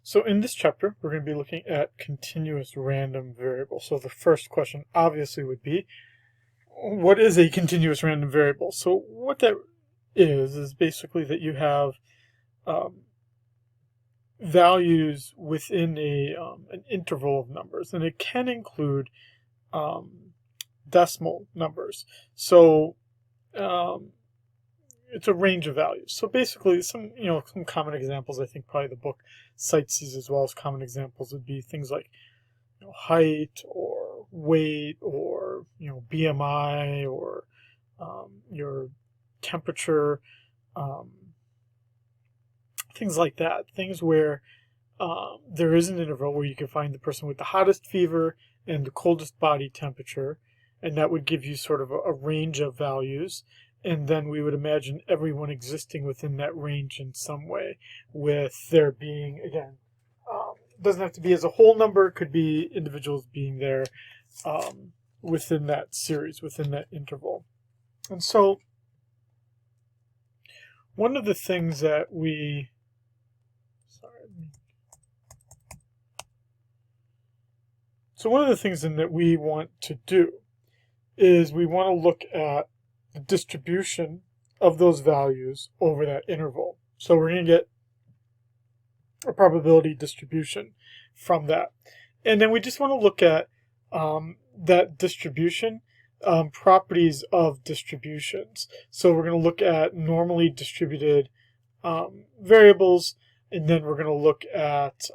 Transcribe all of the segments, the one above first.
So in this chapter, we're going to be looking at continuous random variable. So the first question obviously would be, what is a continuous random variable? So what that is basically that you have values within an interval of numbers, and it can include decimal numbers. So it's a range of values. So basically, some common examples. I think probably the book cites these as well as common examples would be things like height or weight or BMI or your temperature, things like that. Things where there is an interval where you can find the person with the hottest fever and the coldest body temperature, and that would give you sort of a range of values. And then we would imagine everyone existing within that range in some way, with there being, again, doesn't have to be as a whole number, it could be individuals being there within that series, within that interval. And so one of the things that one of the things that we want to do is we want to look at the distribution of those values over that interval. So we're going to get a probability distribution from that. And then we just want to look at that distribution, properties of distributions. So we're going to look at normally distributed variables, and then we're going to look at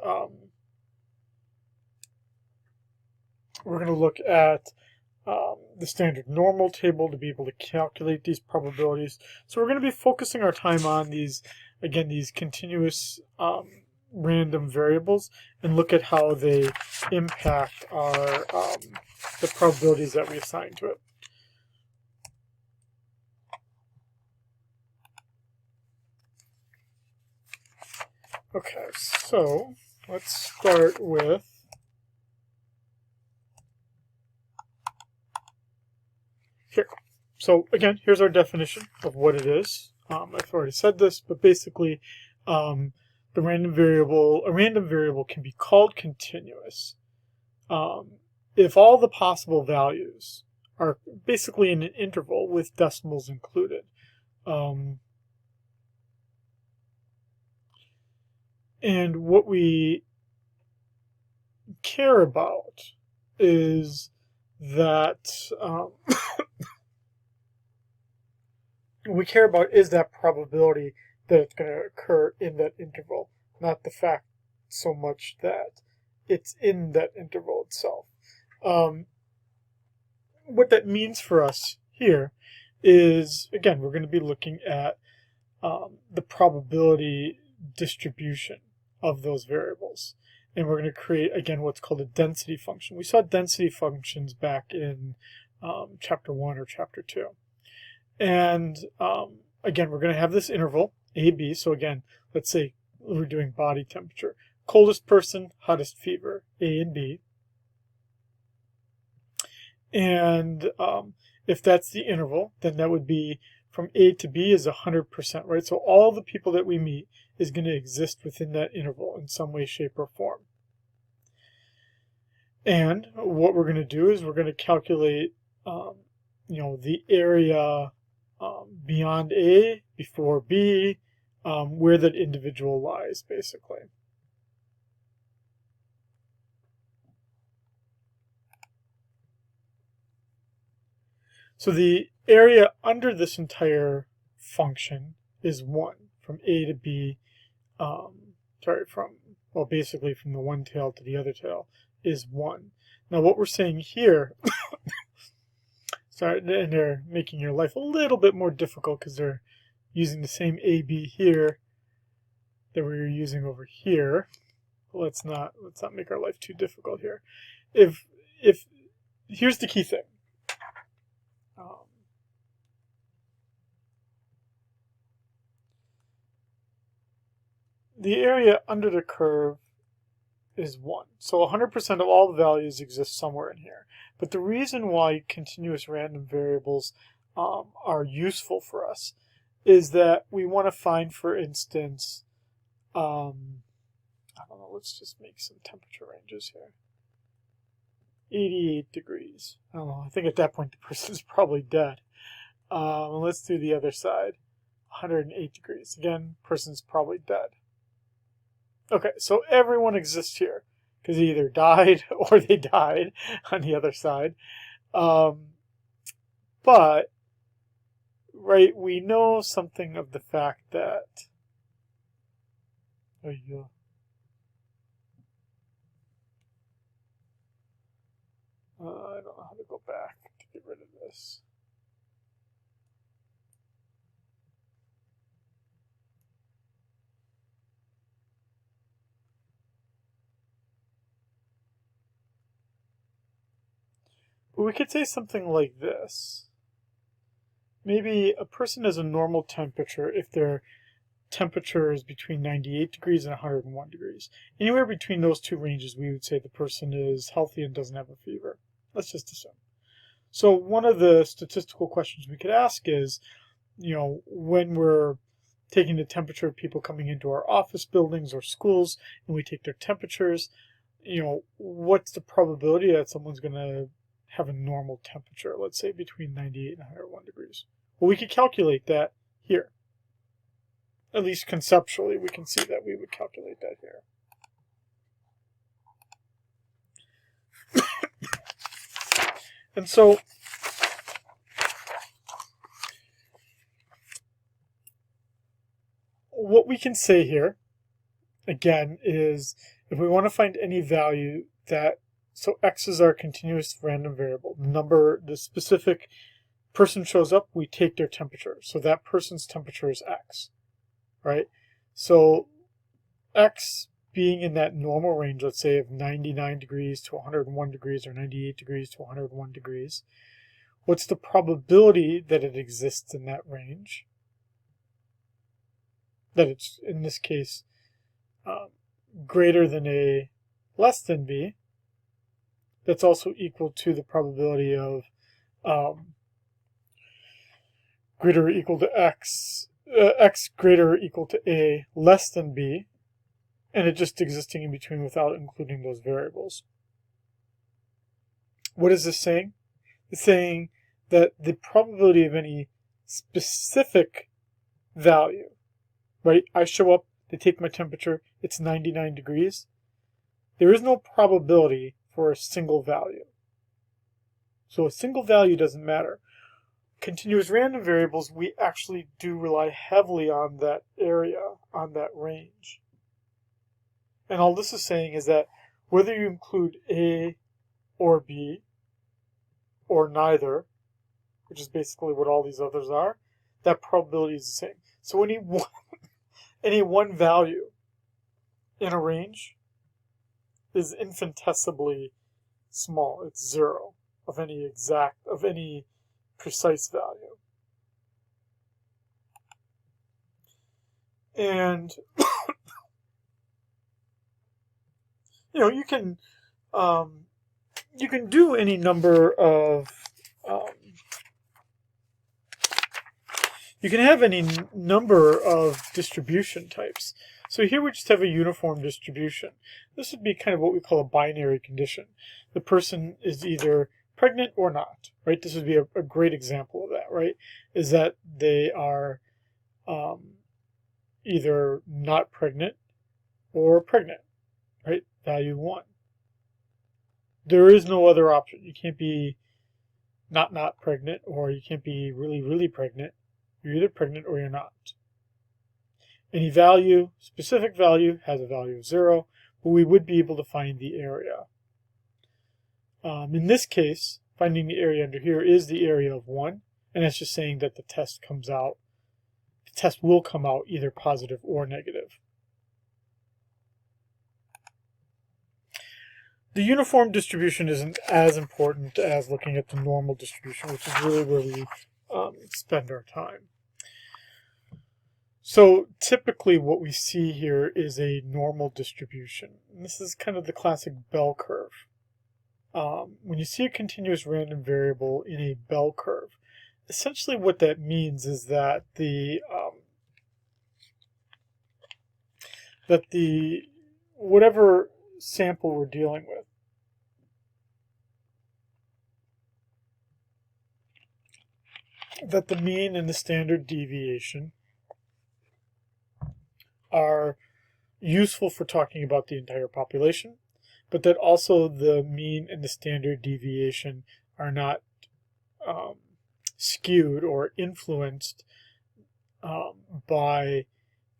the standard normal table to be able to calculate these probabilities. So we're going to be focusing our time on these continuous random variables and look at how they impact our the probabilities that we assign to it. Okay, so let's start with here. So again, here's our definition of what it is. I've already said this, but basically a random variable can be called continuous if all the possible values are basically in an interval with decimals included. And what we care about is that that probability that it's going to occur in that interval, not the fact so much that it's in that interval itself. What that means for us here is, again, we're going to be looking at the probability distribution of those variables. And we're going to create, again, what's called a density function. We saw density functions back in chapter 1 or chapter 2. And again, we're going to have this interval, A, B. So again, let's say we're doing body temperature. Coldest person, hottest fever, A and B. And if that's the interval, then that would be from A to B is 100%, right? So all the people that we meet is going to exist within that interval in some way, shape, or form. And what we're going to do is we're going to calculate, the area beyond A, before B, where that individual lies, basically. So the area under this entire function is 1, from A to B, basically from the one tail to the other tail is 1. Now what we're saying here, and they're making your life a little bit more difficult because they're using the same AB here that we were using over here. Let's not make our life too difficult here. If here's the key thing. The area under the curve is 1. So 100% of all the values exist somewhere in here. But the reason why continuous random variables are useful for us is that we want to find, for instance, I don't know, let's just make some temperature ranges here. 88 degrees. I don't know, I think at that point the person's probably dead. Let's do the other side. 108 degrees. Again, person's probably dead. Okay, so everyone exists here because they either died or they died on the other side. But, right, we know something of the fact that I don't know how to go back to get rid of this. But we could say something like this. Maybe a person has a normal temperature if their temperature is between 98 degrees and 101 degrees. Anywhere between those two ranges, we would say the person is healthy and doesn't have a fever. Let's just assume. So one of the statistical questions we could ask is, when we're taking the temperature of people coming into our office buildings or schools and we take their temperatures, what's the probability that someone's going to have a normal temperature, let's say between 98 and 101 degrees? Well, we could calculate that here. At least conceptually, we can see that we would calculate that here. And so, what we can say here, again, is if we want to find any value so x is our continuous random variable. The specific person shows up, we take their temperature. So that person's temperature is x, right? So x being in that normal range, let's say of 99 degrees to 101 degrees or 98 degrees to 101 degrees, what's the probability that it exists in that range? That it's, in this case, greater than a less than b. That's also equal to the probability of greater or equal to x greater or equal to a less than b, and it just existing in between without including those variables. What is this saying? It's saying that the probability of any specific value, right? I show up, they take my temperature, it's 99 degrees. There is no probability for a single value. So a single value doesn't matter. Continuous random variables, we actually do rely heavily on that area, on that range. And all this is saying is that whether you include A or B, or neither, which is basically what all these others are, that probability is the same. So any one value in a range is infinitesimally small. It's zero of any precise value. And you can do any number of you can have any number of distribution types. So here we just have a uniform distribution. This would be kind of what we call a binary condition. The person is either pregnant or not, right? This would be a great example of that, right? Is that they are either not pregnant or pregnant, right? Value 1. There is no other option. You can't be not pregnant, or you can't be really pregnant. You're either pregnant or you're not. Any value, specific value, has a value of 0, but we would be able to find the area. In this case, finding the area under here is the area of 1, and that's just saying that the test will come out either positive or negative. The uniform distribution isn't as important as looking at the normal distribution, which is really where we spend our time. So typically what we see here is a normal distribution. And this is kind of the classic bell curve. When you see a continuous random variable in a bell curve, essentially what that means is that whatever sample we're dealing with. That the mean and the standard deviation are useful for talking about the entire population, but that also the mean and the standard deviation are not skewed or influenced by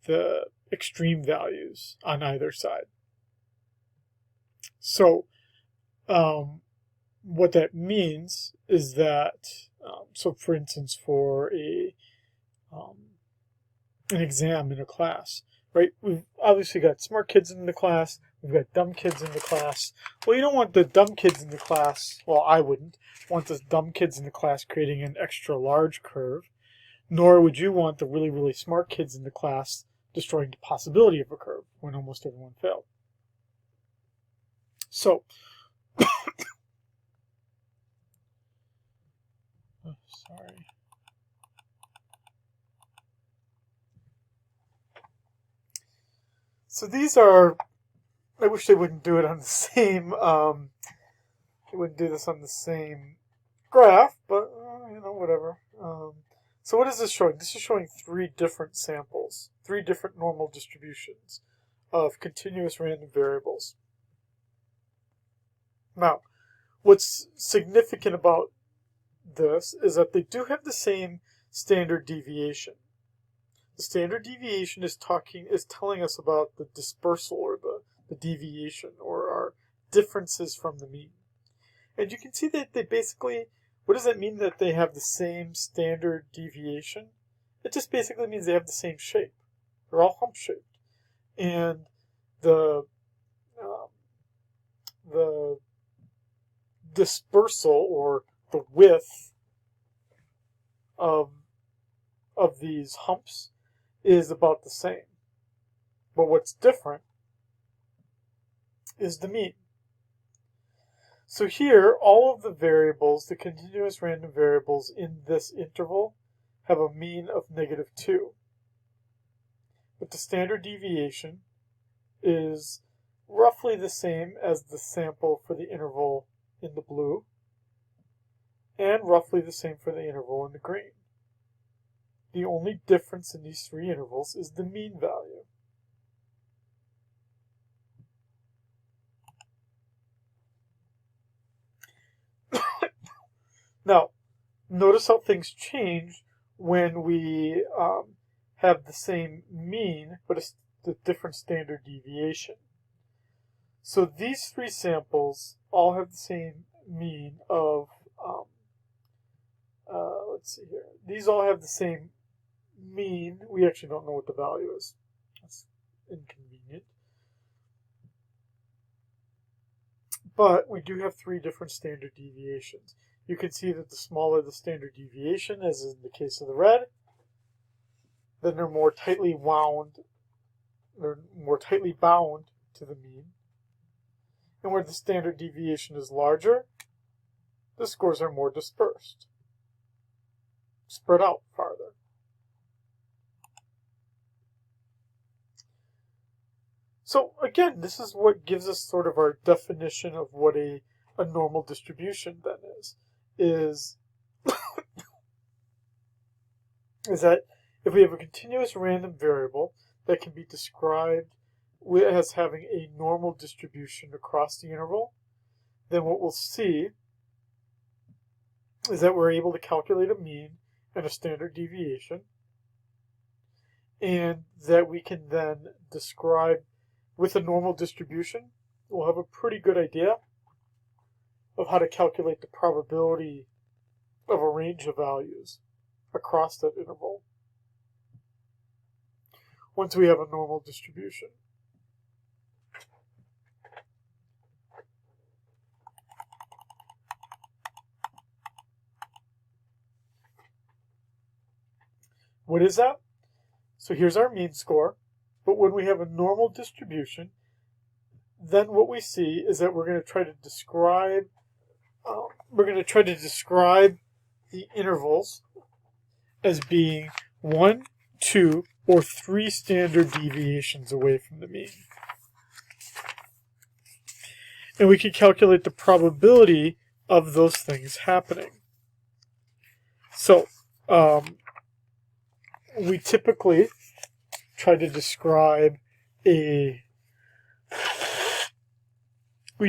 the extreme values on either side. So what that means is that, so for instance, for an exam in a class, right? We've obviously got smart kids in the class. We've got dumb kids in the class. Well, you don't want the dumb kids in the class, well, I wouldn't want the dumb kids in the class creating an extra large curve, nor would you want the really, really smart kids in the class destroying the possibility of a curve when almost everyone failed. So, sorry. So these are, I wish they wouldn't do it on the same, they wouldn't do this on the same graph, but, whatever. So what is this showing? This is showing 3 different samples, 3 different normal distributions of continuous random variables. Now, what's significant about this is that they do have the same standard deviation. The standard deviation is telling us about the dispersal or the deviation or our differences from the mean. And you can see that they basically, what does that mean that they have the same standard deviation? It just basically means they have the same shape. They're all hump-shaped. And the dispersal or the width of these humps is about the same. But what's different is the mean. So here, all of the variables, the continuous random variables in this interval, have a mean of -2. But the standard deviation is roughly the same as the sample for the interval in the blue, and roughly the same for the interval in the green. The only difference in these 3 intervals is the mean value. Now, notice how things change when we have the same mean, but a different standard deviation. So these 3 samples all have the same mean of, let's see here. These all have the same mean. We actually don't know what the value is. That's inconvenient. But we do have 3 different standard deviations. You can see that the smaller the standard deviation, as in the case of the red, then they're more tightly wound, they're more tightly bound to the mean. And where the standard deviation is larger, the scores are more dispersed, spread out farther. So again, this is what gives us sort of our definition of what a normal distribution then is that if we have a continuous random variable that can be described as having a normal distribution across the interval, then what we'll see is that we're able to calculate a mean and a standard deviation, and that we can then describe with a normal distribution, we'll have a pretty good idea of how to calculate the probability of a range of values across that interval once we have a normal distribution. What is that? So here's our mean score, but when we have a normal distribution, then what we see is that we're going to try to describe the intervals as being 1, 2, or 3 standard deviations away from the mean. and we can calculate the probability of those things happening. So we typically try to describe we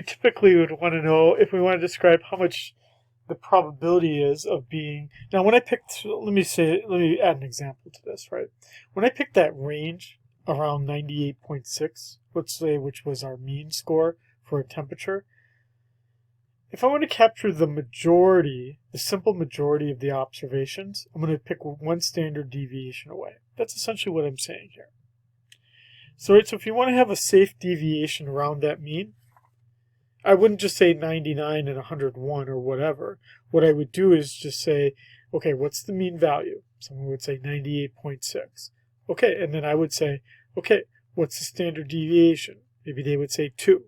typically would want to know, if we want to describe how much the probability is of being. Now when I picked, let me add an example to this, right? When I picked that range around 98.6, let's say, which was our mean score for a temperature, if I want to capture the majority, the simple majority of the observations, I'm going to pick one standard deviation away. That's essentially what I'm saying here. So if you want to have a safe deviation around that mean, I wouldn't just say 99 and 101 or whatever. What I would do is just say, okay, what's the mean value? Someone would say 98.6. Okay, and then I would say, okay, what's the standard deviation? Maybe they would say 2.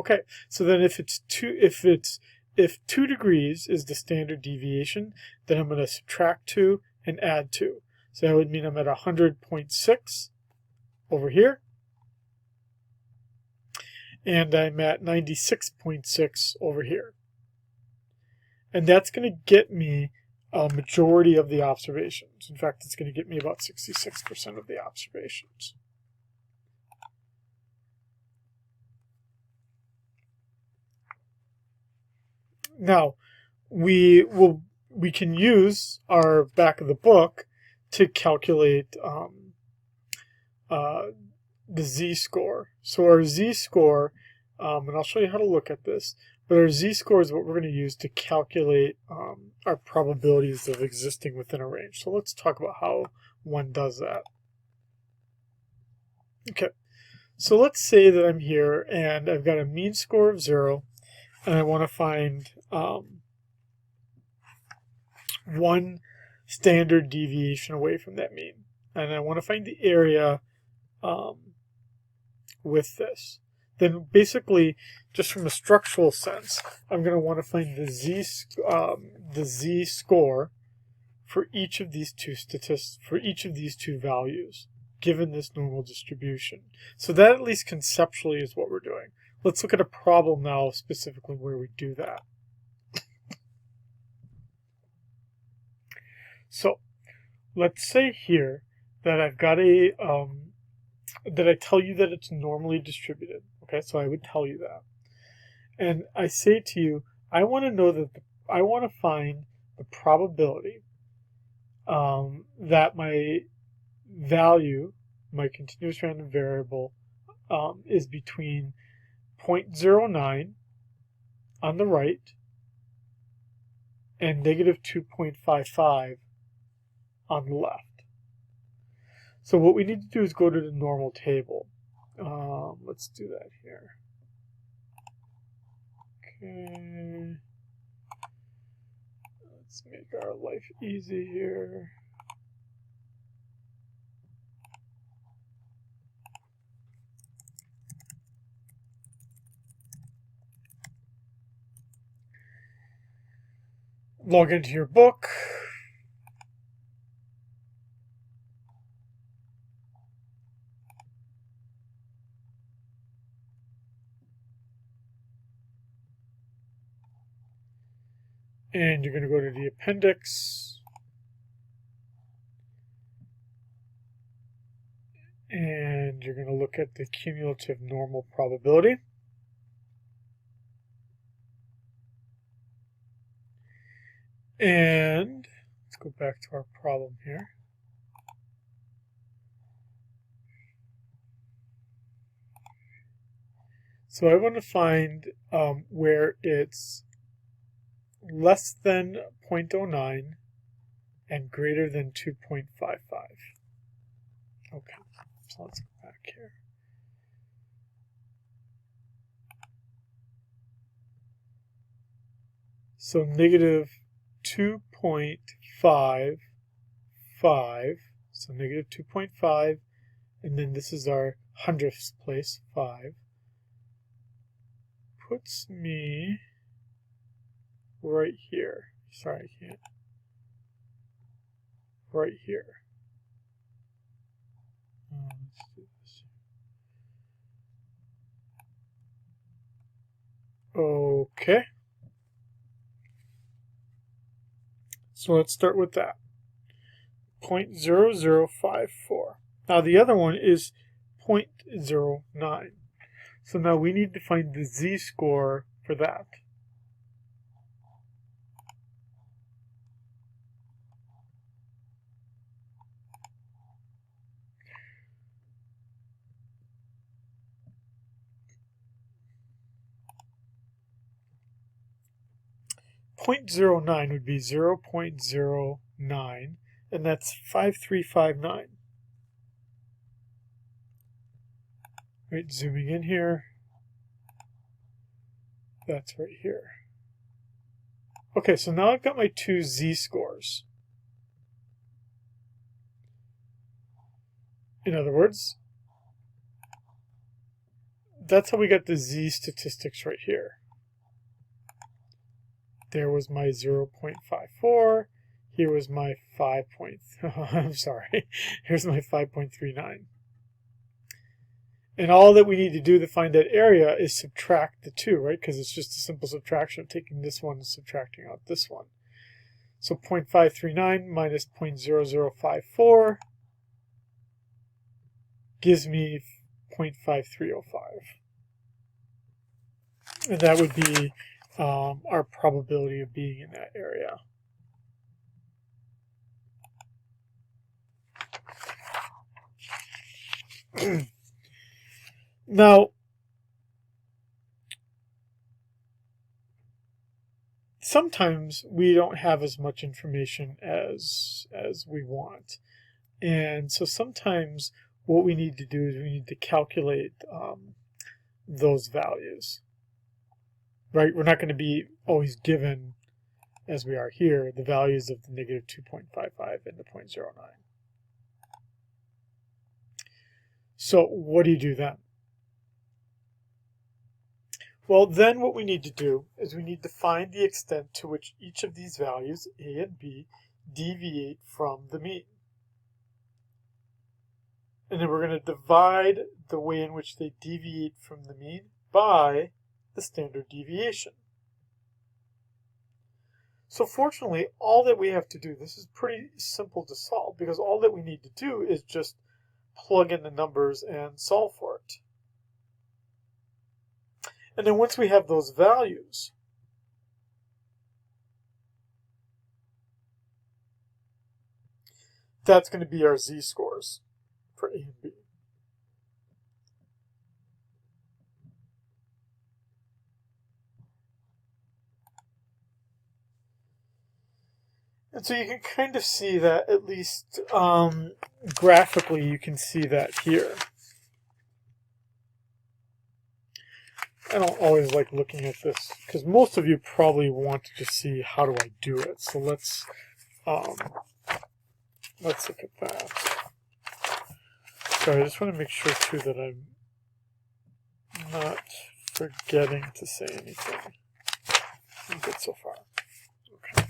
Okay, so then if 2 degrees is the standard deviation, then I'm going to subtract 2 and add 2. So that would mean I'm at 100.6 over here, and I'm at 96.6 over here. And that's going to get me a majority of the observations. In fact, it's going to get me about 66% of the observations. Now, we can use our back of the book to calculate the z-score. So our z-score, and I'll show you how to look at this, but our z-score is what we're going to use to calculate our probabilities of existing within a range. So let's talk about how one does that. Okay, so let's say that I'm here and I've got a mean score of 0, and I want to find one standard deviation away from that mean. And I want to find the area with this. Then basically, just from a structural sense, I'm going to want to find the z-score for each of these two statistics, for each of these two values, given this normal distribution. So that, at least conceptually, is what we're doing. Let's look at a problem now, specifically where we do that. So let's say here that I've got that I tell you that it's normally distributed. Okay, so I would tell you that. And I say to you, I want to know that I want to find the probability that my value, my continuous random variable, is between 0.09 on the right and negative 2.55 on the left. So what we need to do is go to the normal table. Let's do that here. Okay. Let's make our life easy here. Log into your book. And you're going to go to the appendix. And you're going to look at the cumulative normal probability. And let's go back to our problem here. So I want to find where it's less than 0.09 and greater than 2.55. Okay, so let's go back here. So negative 2.55, so negative 2.5, and then this is our hundredths place, 5, puts me right here. Sorry, I can't. Right here. Let's do this. Okay. So let's start with that. 0.0054. Now the other one is 0.09. So now we need to find the z-score for that. .09 would be 0.09, and that's 5359. Right, zooming in here. That's right here. Okay, so now I've got my two z-scores. In other words, that's how we got the z statistics right here. There was my 0.54. Here was my 5. I'm sorry. Here's my 5.39. And all that we need to do to find that area is subtract the two, right? Because it's just a simple subtraction of taking this one and subtracting out this one. So 0.539 minus 0.0054 gives me 0.5305. And that would be our probability of being in that area. Now, sometimes we don't have as much information as we want. And so sometimes what we need to do is we need to calculate those values. Right? We're not going to be always given, as we are here, the values of the negative 2.55 and the 0.09. So what do you do then? Well, then what we need to do is we need to find the extent to which each of these values, A and B, deviate from the mean. And then we're going to divide the way in which they deviate from the mean by the standard deviation. So fortunately, all that we have to do, this is pretty simple to solve, because all that we need to do is just plug in the numbers and solve for it. And then once we have those values, that's going to be our z-scores for A and B. And so you can kind of see that, at least graphically, you can see that here. I don't always like looking at this, because most of you probably want to just see how do I do it. So let's look at that. Sorry, I just want to make sure too that I'm not forgetting to say anything. I'm good so far. Okay.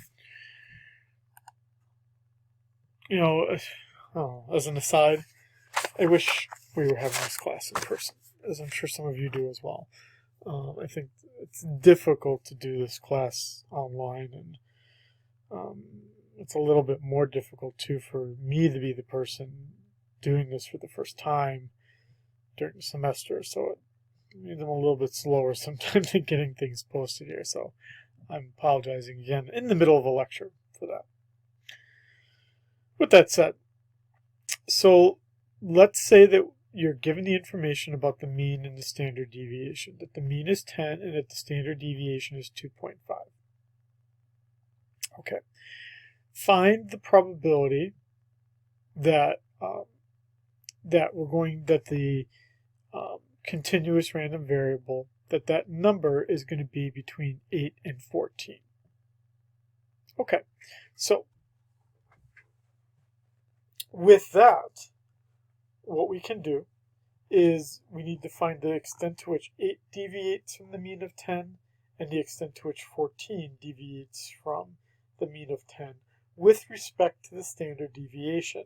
You know, as an aside, I wish we were having this class in person, as I'm sure some of you do as well. I think it's difficult to do this class online, and it's a little bit more difficult too for me to be the person doing this for the first time during the semester, so it means I'm a little bit slower sometimes in getting things posted here, so I'm apologizing again in the middle of a lecture for that. With that said, so let's say that you're given the information about the mean and the standard deviation, that the mean is 10 and that the standard deviation is 2.5. Okay. Find the probability that the continuous random variable, that number is going to be between 8 and 14. Okay. So with that, what we can do is we need to find the extent to which 8 deviates from the mean of 10 and the extent to which 14 deviates from the mean of 10 with respect to the standard deviation.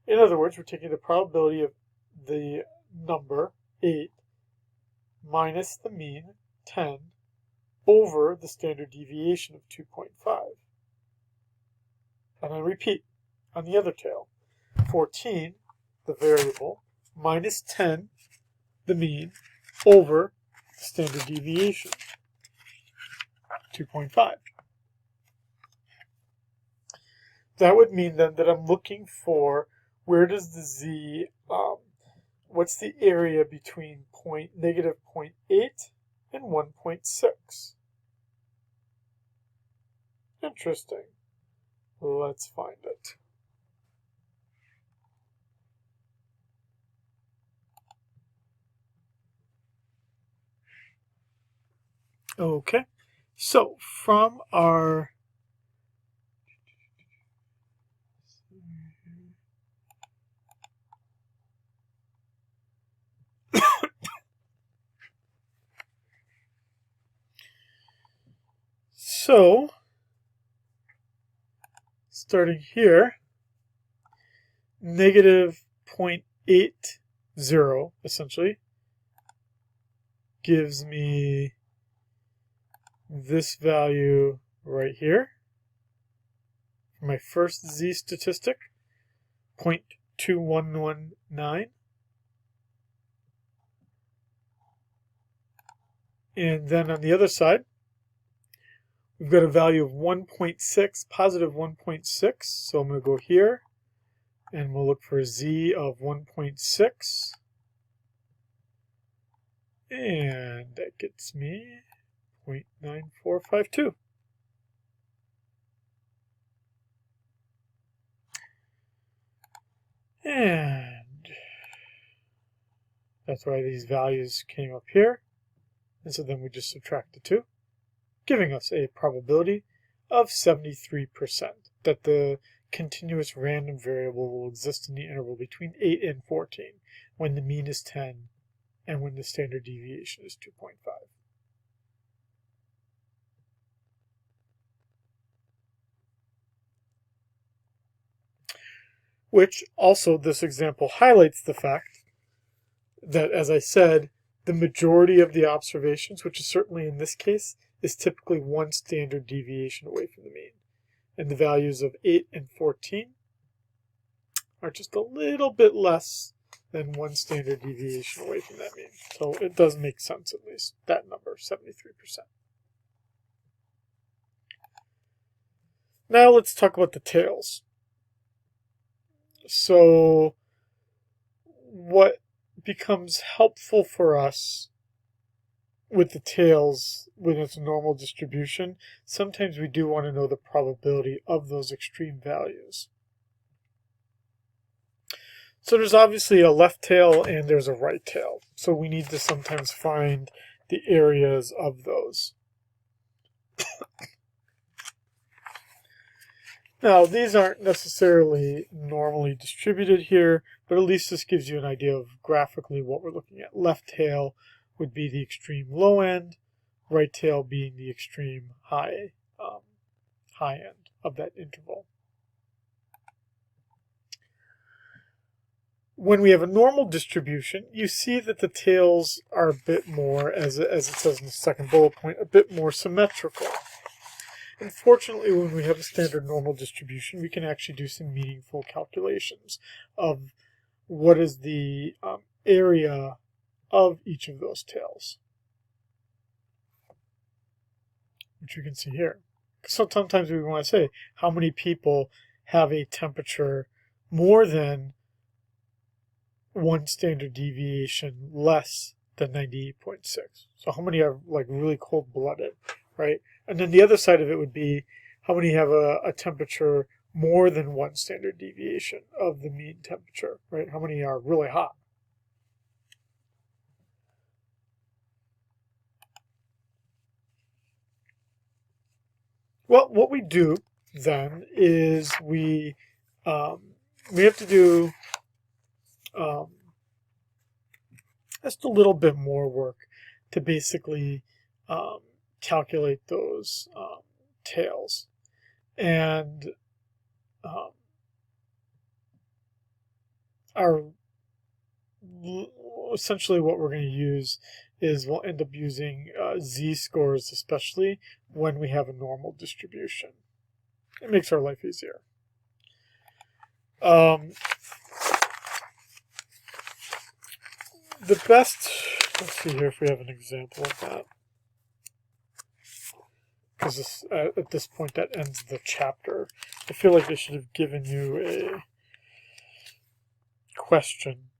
In other words, we're taking the probability of the number 8 minus the mean 10 over the standard deviation of 2.5. And I repeat on the other tail. 14, the variable, minus 10, the mean, over the standard deviation, 2.5. That would mean then that I'm looking for where does the z, what's the area between negative 0.8 and 1.6? Interesting. Let's find it. Okay, so from our so starting here, negative 0.80 essentially gives me this value right here. My first z statistic, 0.2119. And then on the other side, we've got a value of 1.6, positive 1.6. So I'm going to go here, and we'll look for a z of 1.6. And that gets me 0.9452. And that's why these values came up here. And so then we just subtract the two, giving us a probability of 73% that the continuous random variable will exist in the interval between 8 and 14 when the mean is 10 and when the standard deviation is 2.5. Which also, this example highlights the fact that, as I said, the majority of the observations, which is certainly in this case, is typically one standard deviation away from the mean. And the values of 8 and 14 are just a little bit less than one standard deviation away from that mean. So it does make sense, at least, that number, 73%. Now let's talk about the tails. So what becomes helpful for us with the tails when it's a normal distribution, sometimes we do want to know the probability of those extreme values. So there's obviously a left tail and there's a right tail. So we need to sometimes find the areas of those. Now, these aren't necessarily normally distributed here, but at least this gives you an idea of graphically what we're looking at. Left tail would be the extreme low end, right tail being the extreme high end of that interval. When we have a normal distribution, you see that the tails are a bit more, as it says in the second bullet point, a bit more symmetrical. Unfortunately, when we have a standard normal distribution, we can actually do some meaningful calculations of what is the area of each of those tails, which you can see here. So sometimes we want to say how many people have a temperature more than one standard deviation less than 98.6. So how many are like really cold-blooded, right? And then the other side of it would be how many have a temperature more than one standard deviation of the mean temperature, right? How many are really hot? Well, what we do then is we have to do just a little bit more work to basically calculate those tails. And essentially what we're going to use is we'll end up using z-scores, especially when we have a normal distribution. It makes our life easier. The best, let's see here if we have an example of that. Because at this point that ends the chapter. I feel like they should have given you a question.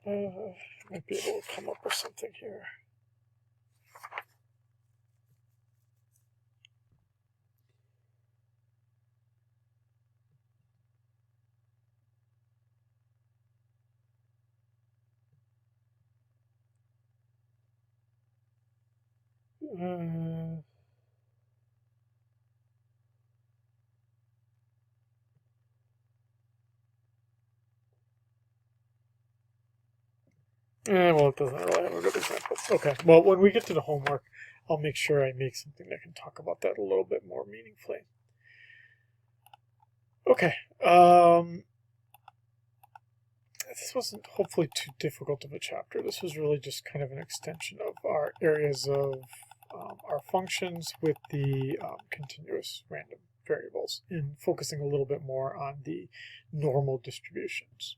Might be able to come up with something here. Well, it doesn't really have a good example. Okay, well, when we get to the homework, I'll make sure I make something that can talk about that a little bit more meaningfully. Okay, this wasn't hopefully too difficult of a chapter. This was really just kind of an extension of our areas of our functions with the continuous random variables and focusing a little bit more on the normal distributions.